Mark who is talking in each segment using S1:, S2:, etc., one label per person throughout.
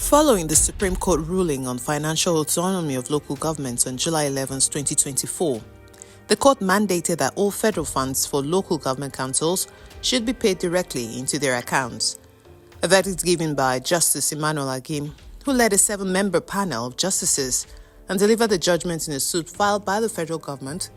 S1: Following the Supreme Court ruling on financial autonomy of local governments on July 11, 2024, the court mandated that all federal funds for local government councils should be paid directly into their accounts. A verdict given by Justice Emmanuel Agim, who led a 7-member panel of justices and delivered the judgment in a suit filed by the federal government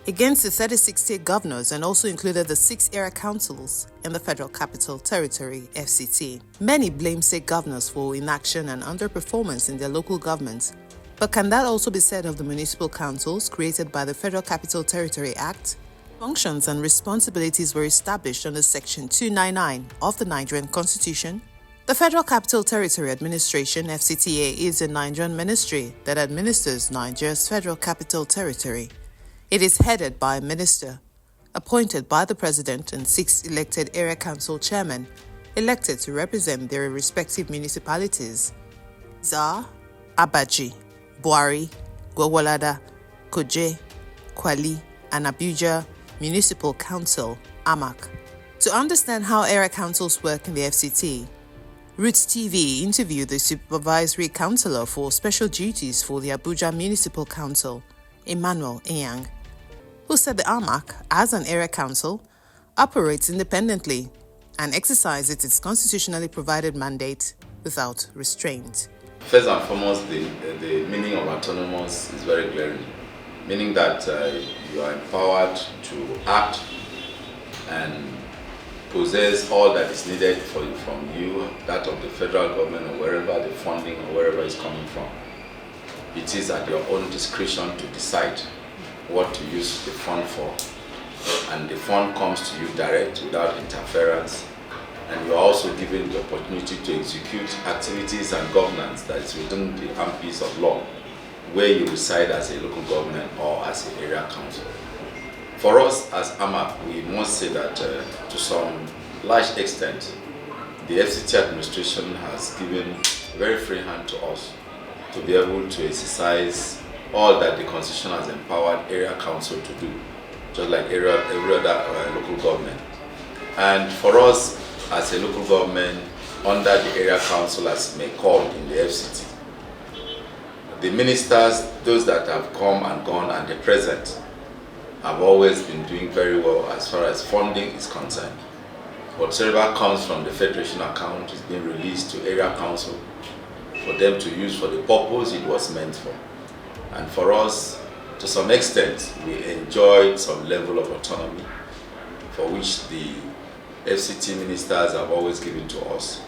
S1: against the 36 state governors, and also included the 6 area councils in the Federal Capital Territory, FCT. Many blame state governors for inaction and underperformance in their local governments, but can that also be said of the municipal councils created by the Federal Capital Territory Act? Functions and responsibilities were established under Section 299 of the Nigerian Constitution. The Federal Capital Territory Administration, FCTA, is a Nigerian ministry that administers Nigeria's Federal Capital Territory. It is headed by a minister, appointed by the president, and 6 elected area council chairmen, elected to represent their respective municipalities. These are Abuja, Buari, Gwagwalada, Kuje, Kwali, and Abuja Municipal Council, AMAC. To understand how area councils work in the FCT, Roots TV interviewed the supervisory councillor for special duties for the Abuja Municipal Council, Emmanuel Enyang, who said the AMAC, as an area council, operates independently and exercises its constitutionally provided mandate without restraint.
S2: First and foremost, the meaning of autonomous is very glaring, meaning that you are empowered to act and possess all that is needed from you, that of the federal government or wherever the funding or wherever is coming from. It is at your own discretion to decide what to use the fund for, and the fund comes to you direct without interference, and you are also given the opportunity to execute activities and governance that is within the ampes of law where you reside as a local government or as an area council. For us as AMAC, we must say that to some large extent the FCT administration has given a very free hand to us to be able to exercise all that the Constitution has empowered area council to do, just like every other local government. And for us as a local government, under the area council, as may call in the FCT, the ministers, those that have come and gone and the present, have always been doing very well as far as funding is concerned. Whatever comes from the federation account is being released to area council for them to use for the purpose it was meant for. And for us, to some extent, we enjoyed some level of autonomy for which the FCT ministers have always given to us.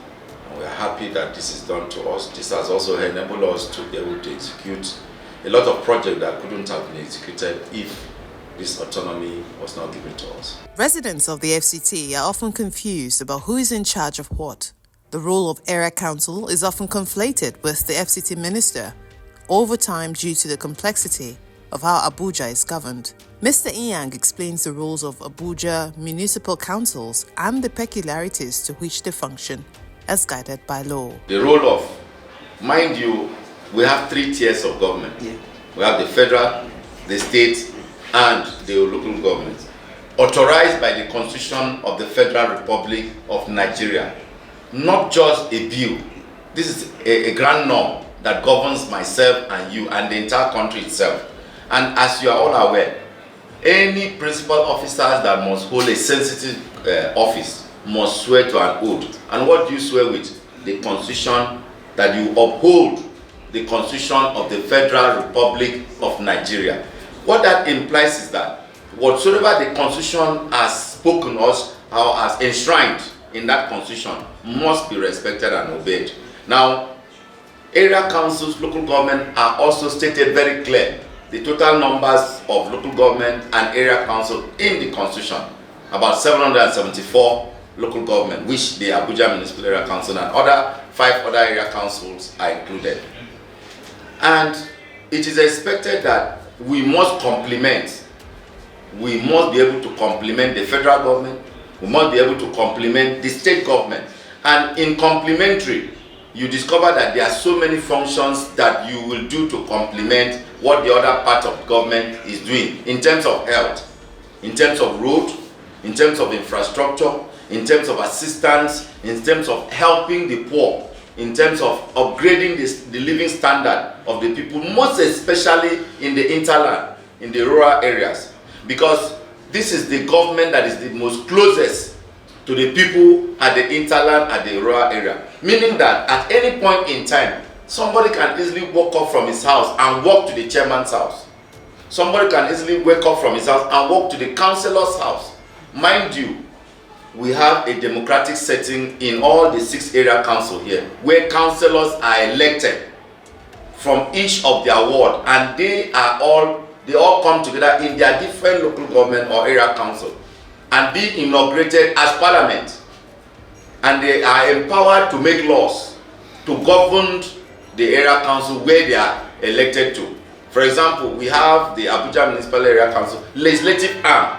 S2: And we are happy that this is done to us. This has also enabled us to be able to execute a lot of projects that couldn't have been executed if this autonomy was not given to us.
S1: Residents of the FCT are often confused about who is in charge of what. The role of area council is often conflated with the FCT Minister, over time due to the complexity of how Abuja is governed. Mr. Enyang explains the roles of Abuja municipal councils and the peculiarities to which they function as guided by law.
S2: The role of, mind you, we have 3 tiers of government. Yeah. We have the federal, the state, and the local government, authorized by the Constitution of the Federal Republic of Nigeria. Not just a bill. This is a grand norm that governs myself and you and the entire country itself. And as you are all aware, any principal officers that must hold a sensitive office must swear to an oath. And what do you swear with? The Constitution, that you uphold the Constitution of the Federal Republic of Nigeria. What that implies is that whatsoever the Constitution has spoken us or has enshrined in that Constitution must be respected and obeyed. Now, area councils, local government are also stated very clear. The total numbers of local government and area council in the Constitution, about 774 local government, which the Abuja Municipal Area Council and 5 other area councils are included. And it is expected that we must be able to complement the federal government, we must be able to complement the state government. And in complementary, you discover that there are so many functions that you will do to complement what the other part of government is doing in terms of health, in terms of road, in terms of infrastructure, in terms of assistance, in terms of helping the poor in terms of upgrading the living standard of the people, most especially in the hinterland, in the rural areas, because this is the government that is the most closest to the people at the hinterland, at the rural area. Meaning that at any point in time, somebody can easily walk up from his house and walk to the chairman's house. Somebody can easily wake up from his house and walk to the councillor's house. Mind you, we have a democratic setting in all the 6 area council here, where councillors are elected from each of their ward, and they all come together in their different local government or area council and be inaugurated as parliament, and they are empowered to make laws to govern the area council where they are elected to. For example, we have the Abuja Municipal Area Council legislative arm,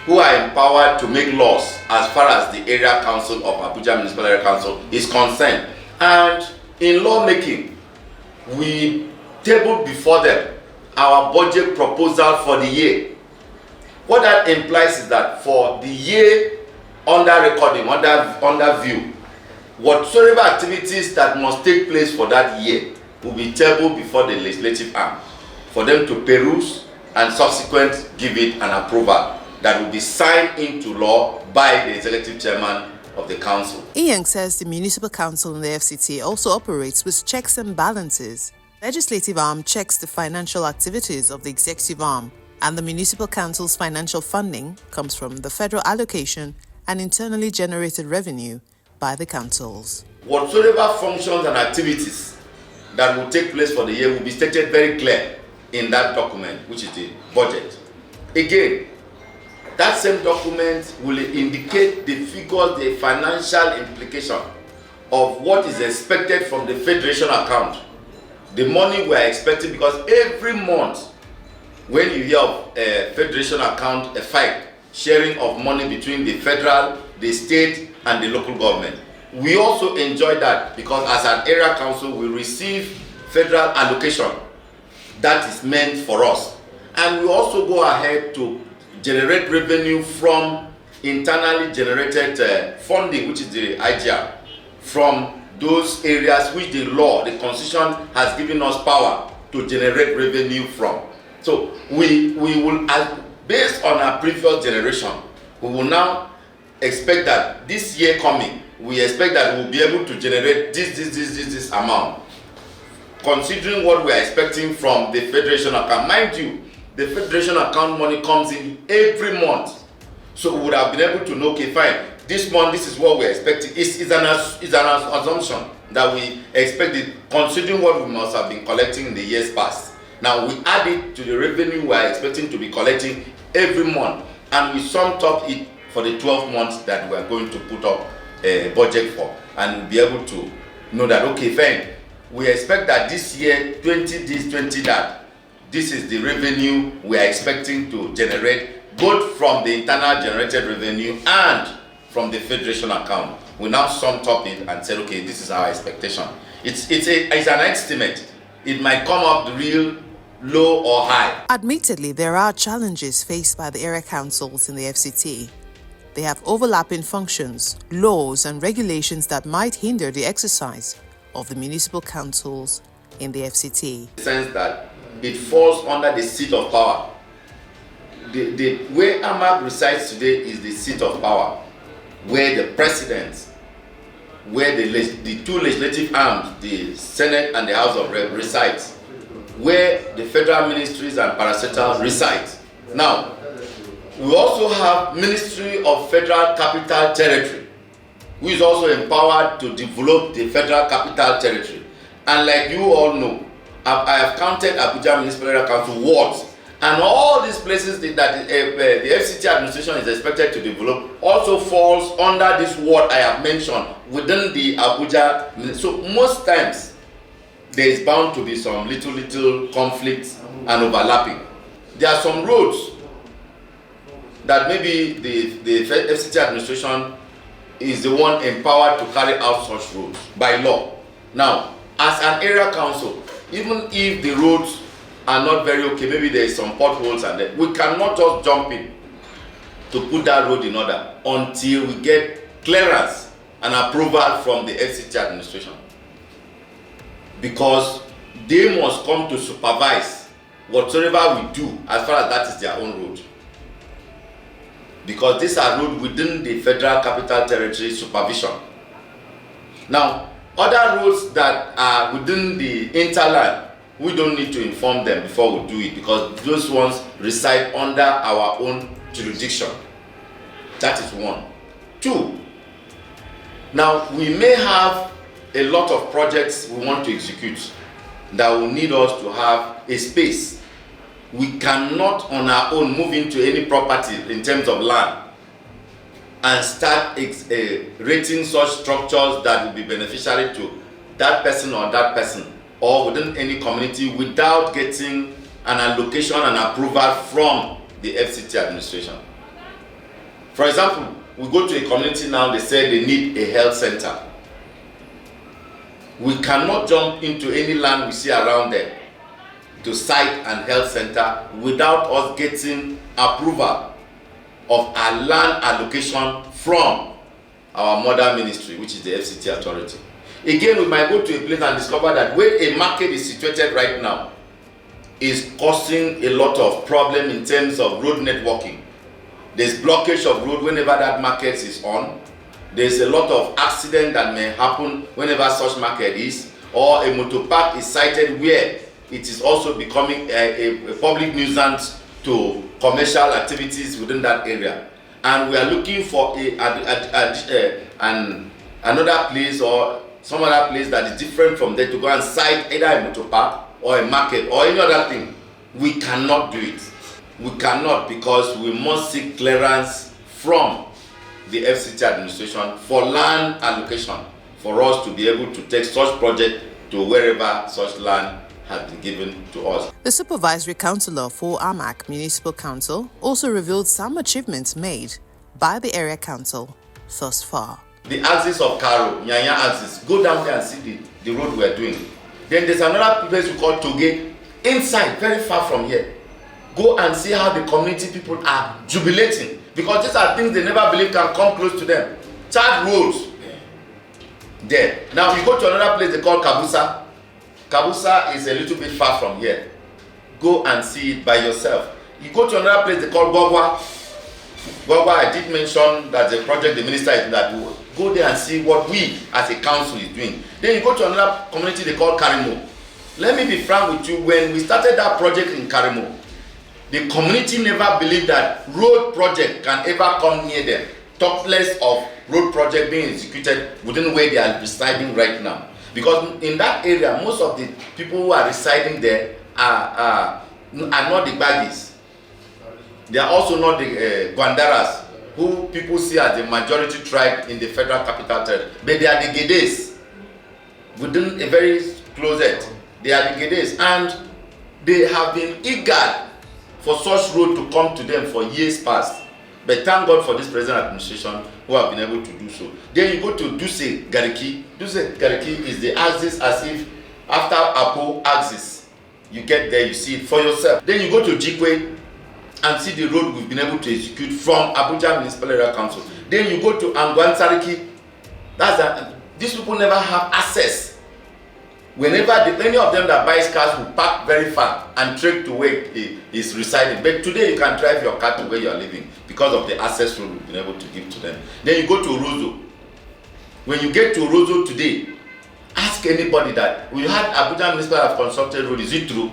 S2: who are empowered to make laws as far as the area council of Abuja Municipal Area Council is concerned. And in lawmaking, we tabled before them our budget proposal for the year. What that implies is that for the year under recording, under view, whatsoever activities that must take place for that year will be tabled before the legislative arm for them to peruse and subsequently give it an approval that will be signed into law by the executive chairman of the council.
S1: Ian says the municipal council in the FCT also operates with checks and balances. The legislative arm checks the financial activities of the executive arm, and the municipal council's financial funding comes from the federal allocation and internally generated revenue by the councils.
S2: Whatsoever functions and activities that will take place for the year will be stated very clear in that document, which is the budget. Again, that same document will indicate the figures, the financial implication of what is expected from the federation account, the money we are expecting, because every month when you hear of a federation account, a fight, sharing of money between the federal, the state and the local government, we also enjoy that because as an area council we receive federal allocation that is meant for us, and we also go ahead to generate revenue from internally generated funding, which is the IGR, from those areas which the law, the constitution has given us power to generate revenue from. So we will, based on our previous generation, we will now expect that this year coming, we expect that we will be able to generate this amount, considering what we are expecting from the federation account. Mind you, the federation account money comes in every month, so we would have been able to know, okay, fine, this month this is what we are expecting. It's an assumption that we expect it, considering what we must have been collecting in the years past. Now we add it to the revenue we are expecting to be collecting every month, and we summed up it for the 12 months that we are going to put up a budget for, and be able to know that, okay, fine, we expect that this year 20 this, 20 that. This is the revenue we are expecting to generate, both from the internal generated revenue and from the federation account. We now summed up it and said, okay, this is our expectation. It's an estimate. It might come up real low or high.
S1: Admittedly, there are challenges faced by the area councils in the FCT. They have overlapping functions, laws and regulations that might hinder the exercise of the municipal councils in the FCT.
S2: In the sense that it falls under the seat of power. Where AMAC resides today is the seat of power, where the president, where the two legislative arms, the Senate and the House of Reps, resides, where the federal ministries and parastatals reside. Now, we also have Ministry of Federal Capital Territory, who is also empowered to develop the Federal Capital Territory. And like you all know, I have counted Abuja Municipal Area Council wards, and all these places that the FCT administration is expected to develop also falls under this ward I have mentioned within the Abuja. So most times there is bound to be some little conflicts and overlapping. There are some roads that maybe the FCT administration is the one empowered to carry out such roads by law. Now, as an area council, even if the roads are not very okay, maybe there is some potholes and then we cannot just jump in to put that road in order until we get clearance and approval from the FCT administration. because they must come to supervise whatsoever we do as far as that is their own road. Because these are roads within the Federal Capital Territory supervision. Now, other roads that are within the hinterland, we don't need to inform them before we do it, because those ones reside under our own jurisdiction. That is one. Two, now we may have a lot of projects we want to execute that will need us to have a space. We cannot on our own move into any property in terms of land and start rating such structures that will be beneficiary to that person or that person or within any community without getting an allocation and approval from the FCT administration. For example, we go to a community now, they say they need a health center. We cannot jump into any land we see around there to site and health center without us getting approval of our land allocation from our mother ministry, which is the FCT authority. Again, we might go to a place and discover that where a market is situated right now is causing a lot of problem in terms of road networking. There's blockage of road whenever that market is on. There's a lot of accident that may happen whenever such market is, or a motor park is sited where it is also becoming a public nuisance to commercial activities within that area. And we are looking for another place or some other place that is different from there to go and site either a motor park or a market or any other thing. We cannot do it. We cannot, because we must seek clearance from the FCT administration for land allocation for us to be able to take such project to wherever such land has been given to us.
S1: The Supervisory Councillor for Amac Municipal Council also revealed some achievements made by the area council thus far.
S2: The axis of Karo, Nyanya axis, go down there and see the road we are doing. Then there's another place we call Toge, inside, very far from here. Go and see how the community people are jubilating, because these are things they never believe can come close to them. Chad roads there. Now you go to another place they call Kabusa. Kabusa is a little bit far from here. Go and see it by yourself. You go to another place they call Gogwa. Gogwa, I did mention that the project the minister is that will go there and see what we as a council is doing. Then you go to another community they call Karimo. Let me be frank with you, when we started that project in Karimo, the community never believed that road project can ever come near them, talk less of road project being executed within where they are residing right now. Because in that area, most of the people who are residing there are not the Baggies. They are also not the Gwandaras, who people see as the majority tribe in the Federal Capital Territory. But they are the Gedes, within a very closet. They are the Gedes, and they have been eager for such road to come to them for years past. But thank God for this present administration who have been able to do so. Then you go to Duse Gariki. Duse Gariki is the axis, as if after Apo axis, you get there, you see it for yourself. Then you go to Jikwe and see the road we've been able to execute from Abuja Municipal Area Council. Then you go to Angwansariki. These people never have access. Whenever any of them that buys cars will park very far and trek to where he is residing. But today you can drive your car to where you are living because of the access road we've been able to give to them. Then you go to Rozo. When you get to Rozo today, ask anybody that we had Abuja Municipal have constructed road, is it true?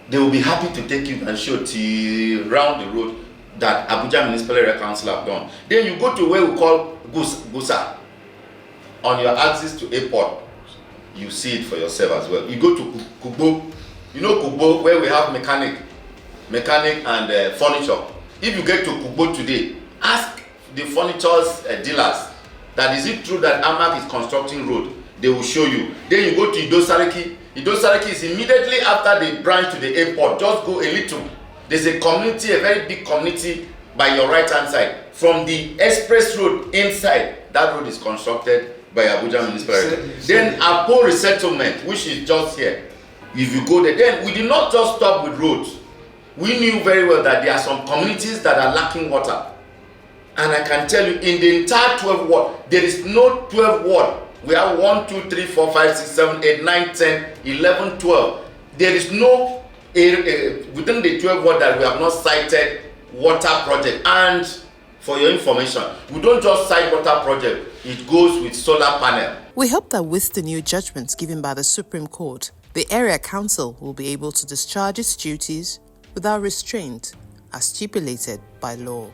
S2: They will be happy to take you and show to round the road that Abuja Municipal Area Council have done. Then you go to where we call Gusa on your access to airport. You see it for yourself as well. You go to Kugbo. You know Kugbo, where we have mechanic and furniture. If you get to Kugbo today, ask the furniture's dealers that is it true that Amac is constructing road. They will show you. Then you go to Idosariki. Idosariki is immediately after the branch to the airport. Just go a little. There's a community, a very big community by your right hand side. From the express road inside, that road is constructed by Abuja Municipal Area. Then Apo resettlement, which is just here. If you go there, then we did not just stop with roads. We knew very well that there are some communities that are lacking water. And I can tell you, in the entire 12 ward, there is no 12 ward We have 1, 2, 3, 4, 5, 6, 7, 8, 9, 10, 11, 12. There is no within the 12 words that we have not cited water project. And for your information, we don't just cite water project, it goes with solar panel.
S1: We hope that with the new judgments given by the Supreme Court, the Area Council will be able to discharge its duties without restraint as stipulated by law.